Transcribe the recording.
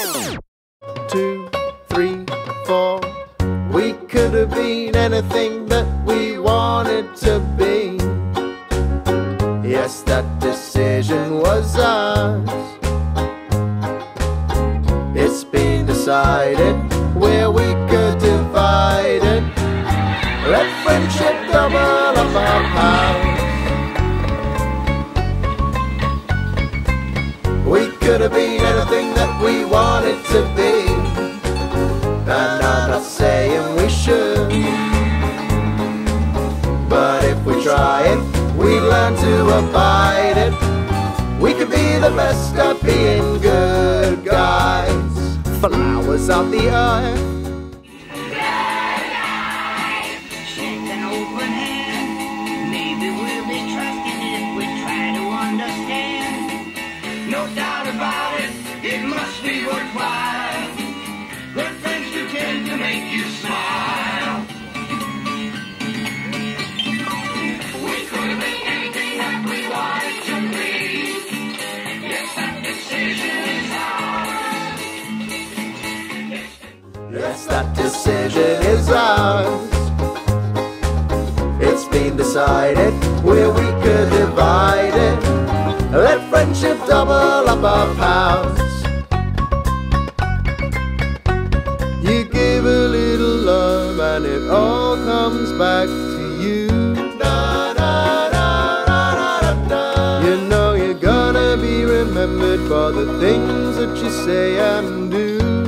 2, 3, 4. We could have been anything that we wanted to be. Yes, that decision was ours. It's been decided where we could divide it. Let friendship double up our powers. We could have been anything that we wanted to be, and I'm not saying we should, but if we try it, we learn to abide it. We could be the best at being good guys, flowers of the earth. Shake an open hand. Maybe we'll be trusting if we try to understand. No doubt about it, it must be worthwhile. Good friends do tend to make you smile. We could have been anything that we wanted to be. Yes, that decision is ours. Yes, that decision is ours. It's been decided where we could divide it. Let friendship double up our powers. You give a little love and it all comes back to you. Da, da, da, da, da, da. You know you're gonna be remembered for the things that you say and do.